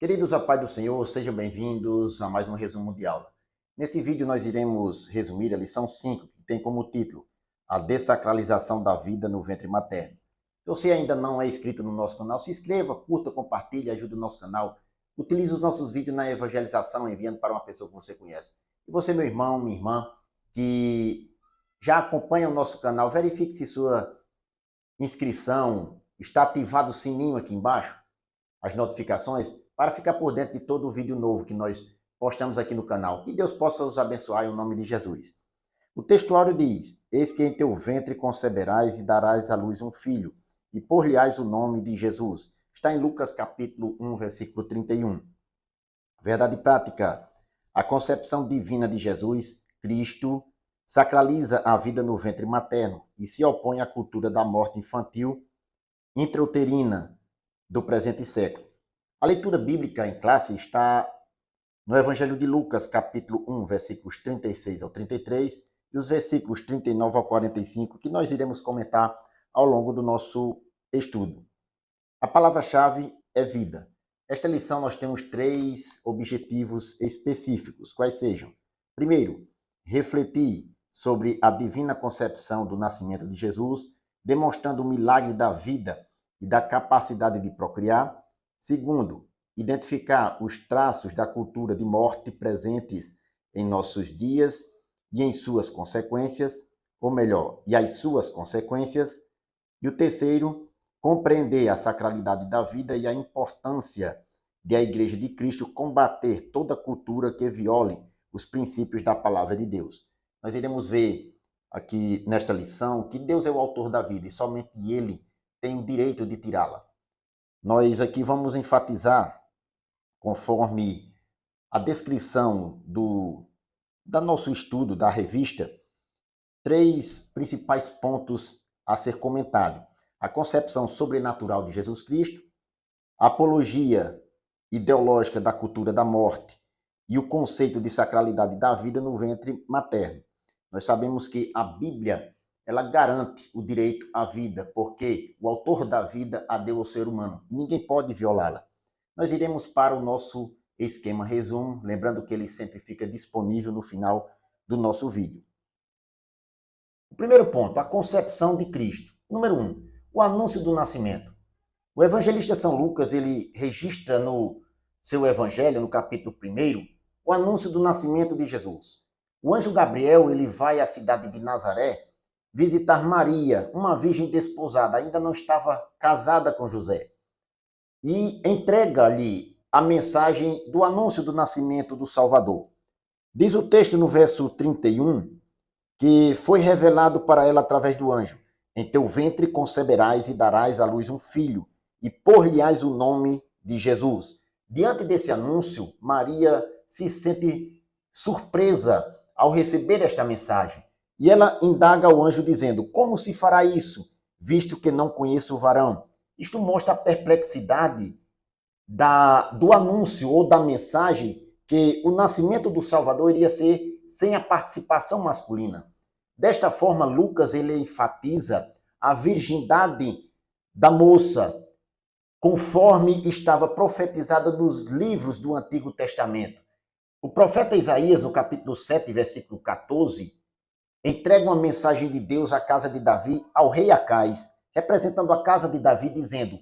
Queridos, a paz do Senhor, sejam bem-vindos a mais um resumo de aula. Nesse vídeo nós iremos resumir a lição 5, que tem como título A Dessacralização da Vida no Ventre Materno. Se você ainda não é inscrito no nosso canal, se inscreva, curta, compartilhe, ajude o nosso canal. Utilize os nossos vídeos na evangelização, enviando para uma pessoa que você conhece. E você, meu irmão, minha irmã, que já acompanha o nosso canal, verifique se sua inscrição está ativado o sininho aqui embaixo, as notificações, para ficar por dentro de todo o vídeo novo que nós postamos aqui no canal. Que Deus possa os abençoar em nome de Jesus. O textuário diz: Eis que em teu ventre conceberás e darás à luz um filho, e por-lhe-ás o nome de Jesus. Está em Lucas capítulo 1, versículo 31. Verdade prática. A concepção divina de Jesus, Cristo, sacraliza a vida no ventre materno e se opõe à cultura da morte infantil intrauterina do presente século. A leitura bíblica em classe está no Evangelho de Lucas, capítulo 1, versículos 36 ao 33, e os versículos 39 ao 45, que nós iremos comentar ao longo do nosso estudo. A palavra-chave é vida. Esta lição nós temos 3 objetivos específicos, quais sejam: primeiro, refletir sobre a divina concepção do nascimento de Jesus, demonstrando o milagre da vida e da capacidade de procriar. Segundo, identificar os traços da cultura de morte presentes em nossos dias e em suas consequências, ou melhor, e as suas consequências. E o terceiro, compreender a sacralidade da vida e a importância de a Igreja de Cristo combater toda cultura que viole os princípios da palavra de Deus. Nós iremos ver aqui nesta lição que Deus é o autor da vida e somente Ele tem o direito de tirá-la. Nós aqui vamos enfatizar, conforme a descrição do nosso estudo, da revista, 3 principais pontos a ser comentado: a concepção sobrenatural de Jesus Cristo, a apologia ideológica da cultura da morte e o conceito de sacralidade da vida no ventre materno. Nós sabemos que a Bíblia ela garante o direito à vida, porque o autor da vida a deu ao ser humano. Ninguém pode violá-la. Nós iremos para o nosso esquema resumo, lembrando que ele sempre fica disponível no final do nosso vídeo. O primeiro ponto, a concepção de Cristo. Número 1, o anúncio do nascimento. O evangelista São Lucas, ele registra no seu evangelho, no capítulo 1, o anúncio do nascimento de Jesus. O anjo Gabriel, ele vai à cidade de Nazaré visitar Maria, uma virgem desposada, ainda não estava casada com José, e entrega-lhe a mensagem do anúncio do nascimento do Salvador. Diz o texto no verso 31 que foi revelado para ela através do anjo: em teu ventre conceberás e darás à luz um filho, e por-lhe-ás o nome de Jesus. Diante desse anúncio, Maria se sente surpresa ao receber esta mensagem. E ela indaga ao anjo dizendo: como se fará isso, visto que não conheço o varão? Isto mostra a perplexidade do anúncio ou da mensagem que o nascimento do Salvador iria ser sem a participação masculina. Desta forma, Lucas ele enfatiza a virgindade da moça, conforme estava profetizada nos livros do Antigo Testamento. O profeta Isaías, no capítulo 7, versículo 14, entrega uma mensagem de Deus à casa de Davi, ao rei Acais, representando a casa de Davi, dizendo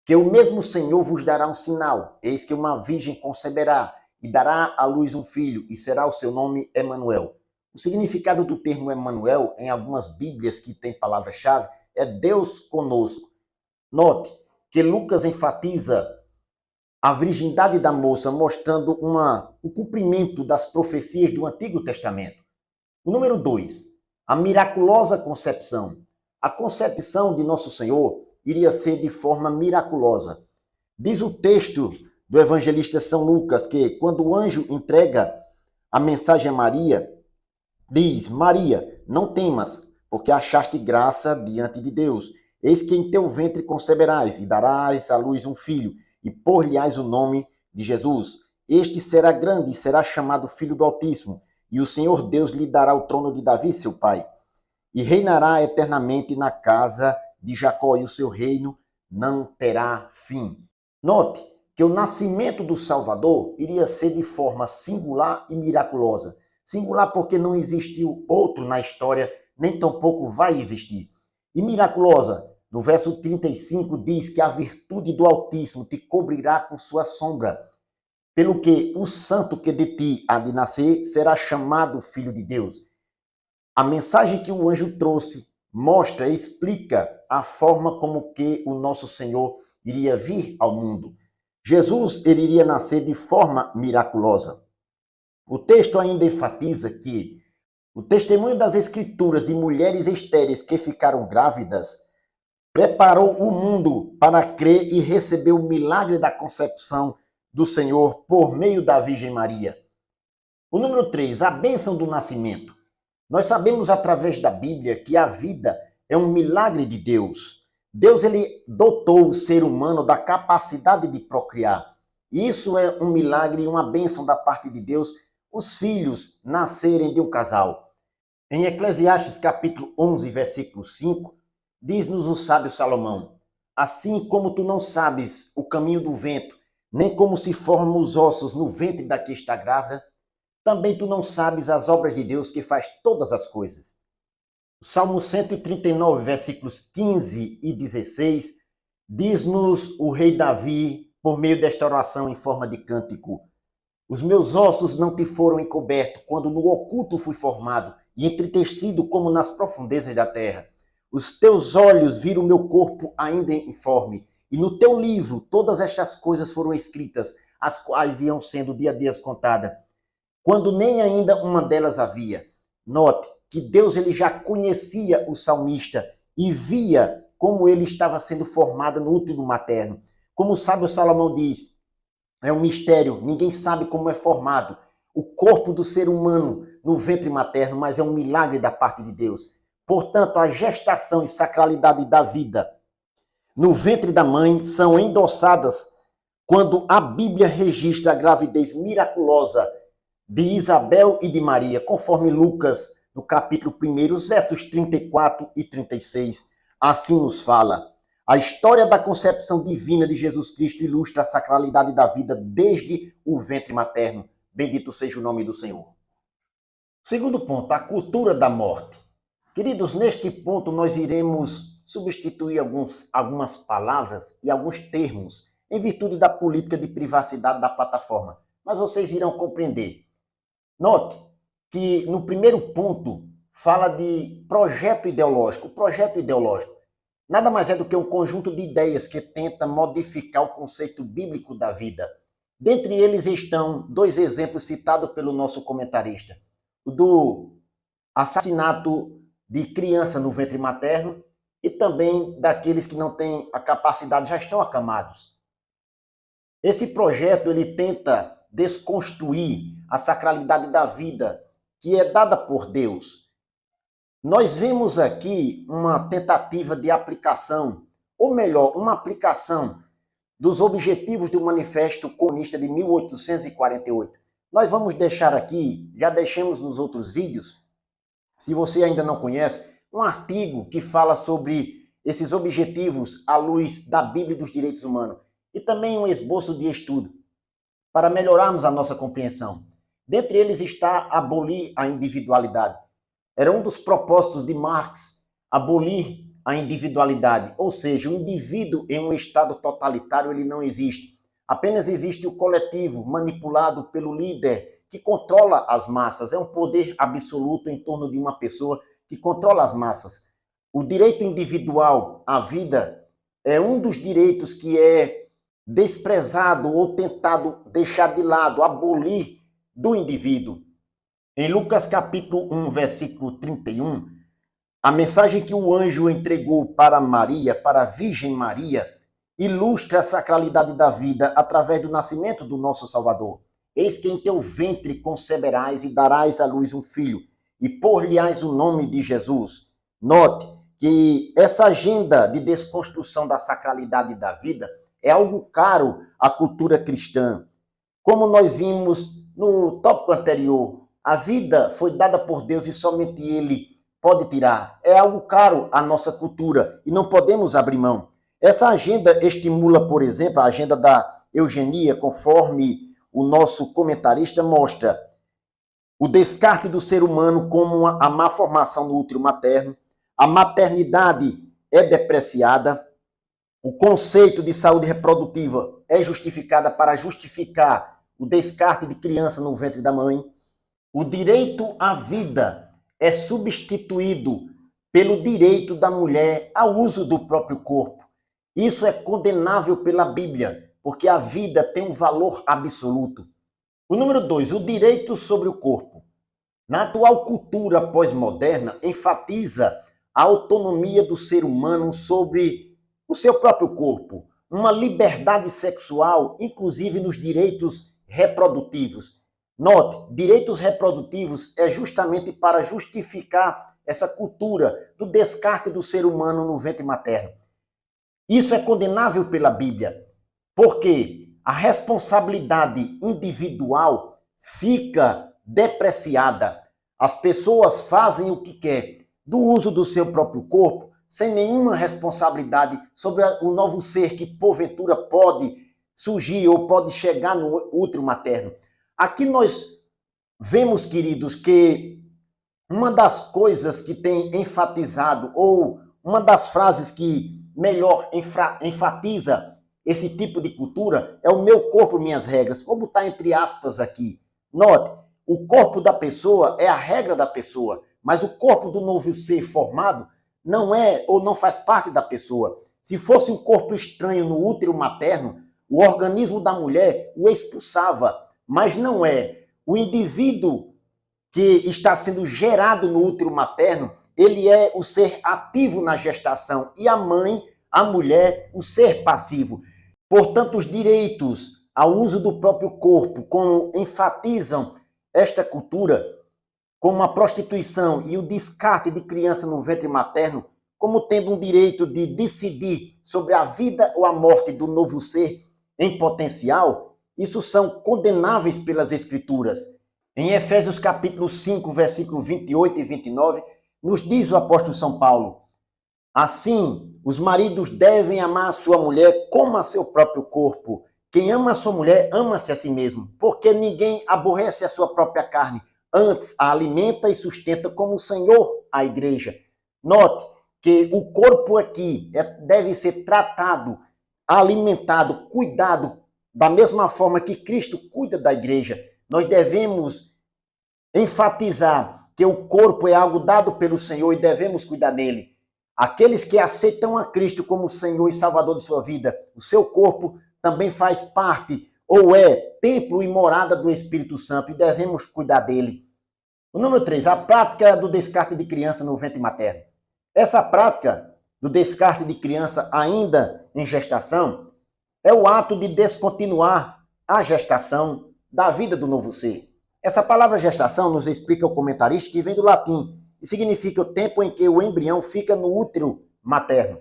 que o mesmo Senhor vos dará um sinal: eis que uma virgem conceberá e dará à luz um filho, e será o seu nome Emanuel. O significado do termo Emanuel, em algumas Bíblias que tem palavra-chave, é Deus conosco. Note que Lucas enfatiza a virgindade da moça, mostrando o cumprimento das profecias do Antigo Testamento. O número 2, a miraculosa concepção. A concepção de Nosso Senhor iria ser de forma miraculosa. Diz o texto do evangelista São Lucas que, quando o anjo entrega a mensagem a Maria, diz: Maria, não temas, porque achaste graça diante de Deus. Eis que em teu ventre conceberás e darás à luz um filho, e por-lhe-ás o nome de Jesus. Este será grande e será chamado Filho do Altíssimo, e o Senhor Deus lhe dará o trono de Davi, seu pai, e reinará eternamente na casa de Jacó, e o seu reino não terá fim. Note que o nascimento do Salvador iria ser de forma singular e miraculosa. Singular porque não existiu outro na história, nem tampouco vai existir. E miraculosa, no verso 35 diz que a virtude do Altíssimo te cobrirá com sua sombra, pelo que o santo que de ti há de nascer será chamado Filho de Deus. A mensagem que o anjo trouxe mostra e explica a forma como que o nosso Senhor iria vir ao mundo. Jesus ele iria nascer de forma miraculosa. O texto ainda enfatiza que o testemunho das Escrituras de mulheres estéreis que ficaram grávidas preparou o mundo para crer e receber o milagre da concepção do Senhor por meio da Virgem Maria. O número 3, a bênção do nascimento. Nós sabemos através da Bíblia que a vida é um milagre de Deus. Deus ele dotou o ser humano da capacidade de procriar. Isso é um milagre e uma bênção da parte de Deus, os filhos nascerem de um casal. Em Eclesiastes capítulo 11, versículo 5, diz-nos o sábio Salomão: assim como tu não sabes o caminho do vento, nem como se formam os ossos no ventre da que está grávida, também tu não sabes as obras de Deus que faz todas as coisas. O Salmo 139, versículos 15 e 16, diz-nos o rei Davi, por meio desta oração em forma de cântico: os meus ossos não te foram encobertos, quando no oculto fui formado, e entretecido como nas profundezas da terra. Os teus olhos viram o meu corpo ainda informe, e no teu livro todas estas coisas foram escritas, as quais iam sendo dia a dia contadas, quando nem ainda uma delas havia. Note que Deus ele já conhecia o salmista e via como ele estava sendo formado no útero materno. Como o sábio Salomão diz, é um mistério, ninguém sabe como é formado o corpo do ser humano no ventre materno, mas é um milagre da parte de Deus. Portanto, a gestação e sacralidade da vida no ventre da mãe são endossadas quando a Bíblia registra a gravidez miraculosa de Isabel e de Maria, conforme Lucas, no capítulo 1, os versos 34 e 36, assim nos fala. A história da concepção divina de Jesus Cristo ilustra a sacralidade da vida desde o ventre materno. Bendito seja o nome do Senhor. Segundo ponto, a cultura da morte. Queridos, neste ponto nós iremos substituir algumas palavras e alguns termos em virtude da política de privacidade da plataforma, mas vocês irão compreender. Note que no primeiro ponto fala de projeto ideológico. O projeto ideológico nada mais é do que um conjunto de ideias que tenta modificar o conceito bíblico da vida. Dentre eles estão dois exemplos citados pelo nosso comentarista: o do assassinato de criança no ventre materno e também daqueles que não têm a capacidade, já estão acamados. Esse projeto ele tenta desconstruir a sacralidade da vida que é dada por Deus. Nós vemos aqui uma tentativa de aplicação, ou melhor, uma aplicação dos objetivos do Manifesto Comunista de 1848. Nós vamos deixar aqui, já deixamos nos outros vídeos, se você ainda não conhece, um artigo que fala sobre esses objetivos à luz da Bíblia e dos direitos humanos, e também um esboço de estudo, para melhorarmos a nossa compreensão. Dentre eles está abolir a individualidade. Era um dos propósitos de Marx, abolir a individualidade, ou seja, o indivíduo em um estado totalitário ele não existe. Apenas existe o coletivo manipulado pelo líder que controla as massas. É um poder absoluto em torno de uma pessoa que controla as massas. O direito individual à vida é um dos direitos que é desprezado ou tentado deixar de lado, abolir do indivíduo. Em Lucas capítulo 1, versículo 31, a mensagem que o anjo entregou para Maria, para a Virgem Maria, ilustra a sacralidade da vida através do nascimento do nosso Salvador. Eis que em teu ventre conceberás e darás à luz um filho, e por-lhe-ás o nome de Jesus. Note que essa agenda de desconstrução da sacralidade da vida é algo caro à cultura cristã. Como nós vimos no tópico anterior, a vida foi dada por Deus e somente Ele pode tirar. É algo caro à nossa cultura e não podemos abrir mão. Essa agenda estimula, por exemplo, a agenda da eugenia, conforme o nosso comentarista mostra, o descarte do ser humano como a má formação no útero materno, a maternidade é depreciada, o conceito de saúde reprodutiva é justificada para justificar o descarte de criança no ventre da mãe, o direito à vida é substituído pelo direito da mulher ao uso do próprio corpo. Isso é condenável pela Bíblia, porque a vida tem um valor absoluto. O número 2, o direito sobre o corpo. Na atual cultura pós-moderna, enfatiza a autonomia do ser humano sobre o seu próprio corpo, uma liberdade sexual, inclusive nos direitos reprodutivos. Note, direitos reprodutivos é justamente para justificar essa cultura do descarte do ser humano no ventre materno. Isso é condenável pela Bíblia, porque a responsabilidade individual fica depreciada. As pessoas fazem o que quer do uso do seu próprio corpo, sem nenhuma responsabilidade sobre o novo ser que porventura pode surgir ou pode chegar no útero materno. Aqui nós vemos, queridos, que uma das coisas que tem enfatizado, ou uma das frases que melhor enfatiza esse tipo de cultura é o meu corpo, minhas regras. Vou botar entre aspas aqui. Note, o corpo da pessoa é a regra da pessoa, mas o corpo do novo ser formado não é ou não faz parte da pessoa. Se fosse um corpo estranho no útero materno, o organismo da mulher o expulsava, mas não é. O indivíduo que está sendo gerado no útero materno, ele é o ser ativo na gestação e a mãe, a mulher, o ser passivo. Portanto, os direitos ao uso do próprio corpo, como enfatizam esta cultura, como a prostituição e o descarte de criança no ventre materno, como tendo um direito de decidir sobre a vida ou a morte do novo ser em potencial, isso são condenáveis pelas Escrituras. Em Efésios capítulo 5, versículo 28 e 29, nos diz o apóstolo São Paulo: assim, os maridos devem amar a sua mulher como a seu próprio corpo. Quem ama a sua mulher, ama-se a si mesmo, porque ninguém aborrece a sua própria carne, antes a alimenta e sustenta como o Senhor a igreja. Note que o corpo aqui deve ser tratado, alimentado, cuidado, da mesma forma que Cristo cuida da igreja. Nós devemos enfatizar que o corpo é algo dado pelo Senhor e devemos cuidar dele. Aqueles que aceitam a Cristo como Senhor e Salvador de sua vida, o seu corpo também faz parte ou é templo e morada do Espírito Santo e devemos cuidar dele. O número 3, a prática do descarte de criança no ventre materno. Essa prática do descarte de criança ainda em gestação é o ato de descontinuar a gestação da vida do novo ser. Essa palavra gestação, nos explica o comentarista, que vem do latim e significa o tempo em que o embrião fica no útero materno.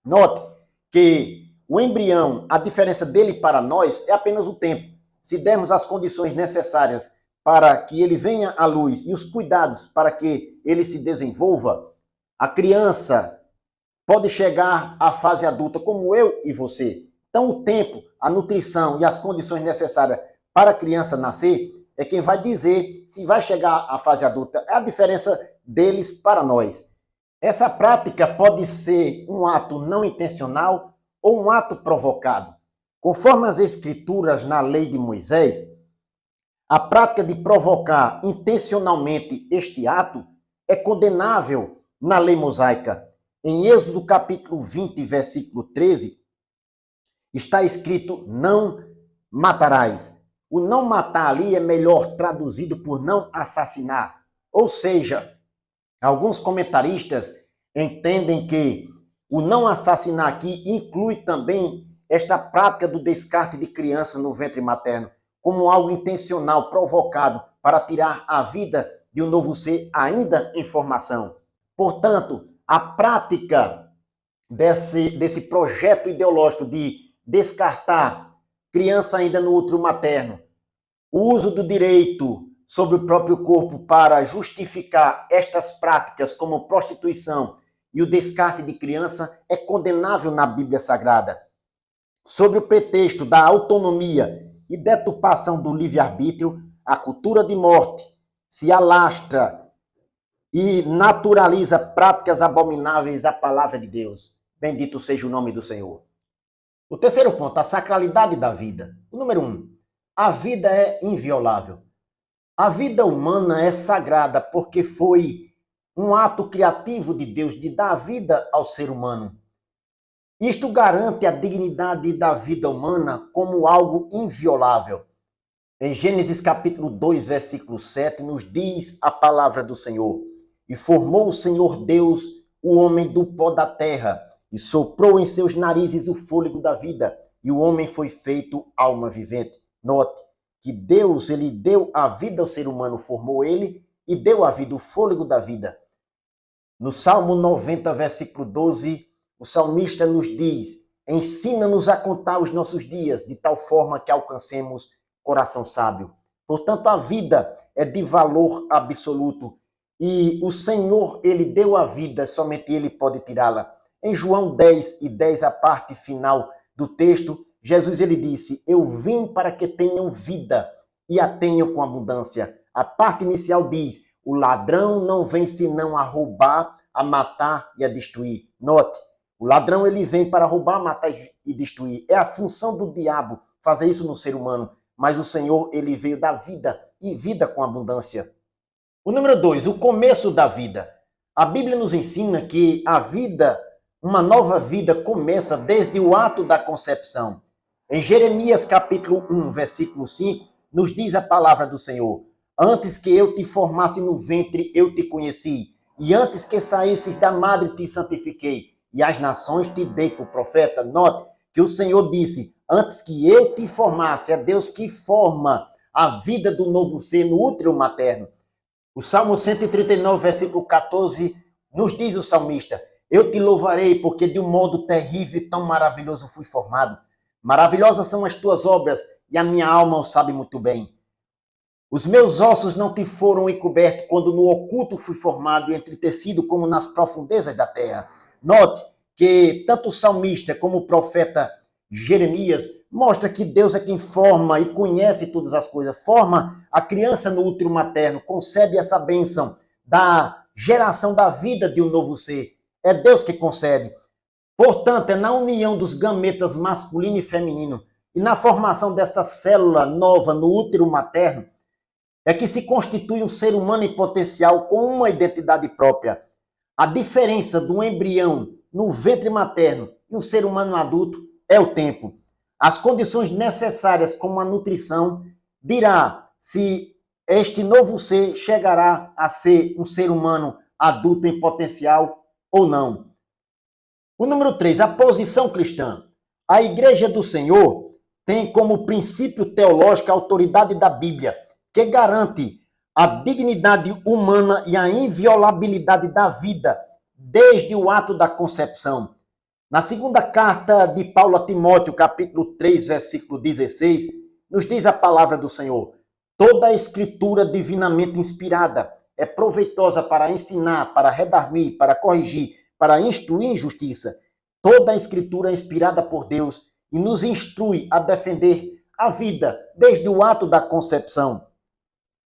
Note que o embrião, a diferença dele para nós é apenas o tempo. Se dermos as condições necessárias para que ele venha à luz e os cuidados para que ele se desenvolva, a criança pode chegar à fase adulta como eu e você. Então o tempo, a nutrição e as condições necessárias para a criança nascer é quem vai dizer se vai chegar à fase adulta. É a diferença deles para nós. Essa prática pode ser um ato não intencional ou um ato provocado. Conforme as Escrituras na lei de Moisés, a prática de provocar intencionalmente este ato é condenável na lei mosaica. Em Êxodo capítulo 20, versículo 13, está escrito: não matarás. O não matar ali é melhor traduzido por não assassinar. Ou seja, alguns comentaristas entendem que o não assassinar aqui inclui também esta prática do descarte de criança no ventre materno, como algo intencional, provocado, para tirar a vida de um novo ser ainda em formação. Portanto, a prática desse projeto ideológico de descartar criança ainda no útero materno, o uso do direito sobre o próprio corpo para justificar estas práticas como prostituição e o descarte de criança é condenável na Bíblia Sagrada. sob o pretexto da autonomia e deturpação do livre-arbítrio, a cultura de morte se alastra e naturaliza práticas abomináveis à palavra de Deus. Bendito seja o nome do Senhor. O terceiro ponto, a sacralidade da vida. O número 1, a vida é inviolável. A vida humana é sagrada porque foi um ato criativo de Deus de dar vida ao ser humano. Isto garante a dignidade da vida humana como algo inviolável. Em Gênesis capítulo 2, versículo 7, nos diz a palavra do Senhor: E formou o Senhor Deus o homem do pó da terra, e soprou em seus narizes o fôlego da vida, e o homem foi feito alma vivente. Note que Deus, ele deu a vida ao ser humano, formou ele e deu a vida, o fôlego da vida. No Salmo 90, versículo 12, o salmista nos diz: ensina-nos a contar os nossos dias, de tal forma que alcancemos coração sábio. Portanto, a vida é de valor absoluto. E o Senhor, ele deu a vida, somente ele pode tirá-la. Em João 10:10, a parte final do texto, Jesus, ele disse: eu vim para que tenham vida e a tenham com abundância. A parte inicial diz: o ladrão não vem senão a roubar, a matar e a destruir. Note, o ladrão ele vem para roubar, matar e destruir. É a função do diabo fazer isso no ser humano. Mas o Senhor, ele veio dar vida e vida com abundância. O número 2, o começo da vida. A Bíblia nos ensina que a vida, uma nova vida, começa desde o ato da concepção. Em Jeremias capítulo 1, versículo 5, nos diz a palavra do Senhor: antes que eu te formasse no ventre, eu te conheci, e antes que saísses da madre, te santifiquei, e as nações te dei por profeta. Note que o Senhor disse: antes que eu te formasse. É Deus que forma a vida do novo ser no útero materno. O Salmo 139, versículo 14, nos diz o salmista: eu te louvarei, porque de um modo terrível e tão maravilhoso fui formado. Maravilhosas são as tuas obras, e a minha alma o sabe muito bem. Os meus ossos não te foram encobertos quando no oculto fui formado e entretecido como nas profundezas da terra. Note que tanto o salmista como o profeta Jeremias mostra que Deus é quem forma e conhece todas as coisas. Forma a criança no útero materno, concebe essa bênção da geração da vida de um novo ser. É Deus que concede. Portanto, é na união dos gametas masculino e feminino e na formação desta célula nova no útero materno é que se constitui um ser humano em potencial com uma identidade própria. A diferença do embrião no ventre materno e um ser humano adulto é o tempo. As condições necessárias, como a nutrição, dirá se este novo ser chegará a ser um ser humano adulto em potencial ou não. O número 3, a posição cristã. A Igreja do Senhor tem como princípio teológico a autoridade da Bíblia, que garante a dignidade humana e a inviolabilidade da vida desde o ato da concepção. Na segunda carta de Paulo a Timóteo, capítulo 3, versículo 16, nos diz a palavra do Senhor: toda a escritura divinamente inspirada é proveitosa para ensinar, para redarguir, para corrigir, para instruir em justiça. Toda a escritura é inspirada por Deus e nos instrui a defender a vida desde o ato da concepção.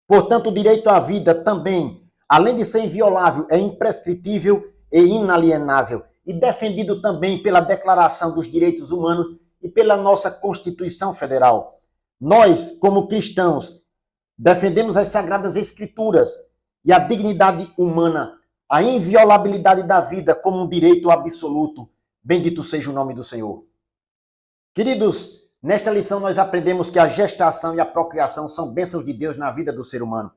Portanto, o direito à vida também, além de ser inviolável, é imprescritível e inalienável, e defendido também pela Declaração dos Direitos Humanos e pela nossa Constituição Federal. Nós, como cristãos, defendemos as Sagradas Escrituras e a dignidade humana, a inviolabilidade da vida como um direito absoluto. Bendito seja o nome do Senhor. Queridos, nesta lição nós aprendemos que a gestação e a procriação são bênçãos de Deus na vida do ser humano.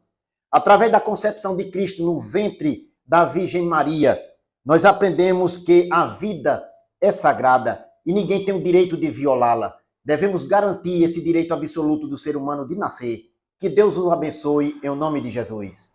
Através da concepção de Cristo no ventre da Virgem Maria, nós aprendemos que a vida é sagrada e ninguém tem o direito de violá-la. Devemos garantir esse direito absoluto do ser humano de nascer. Que Deus o abençoe em nome de Jesus.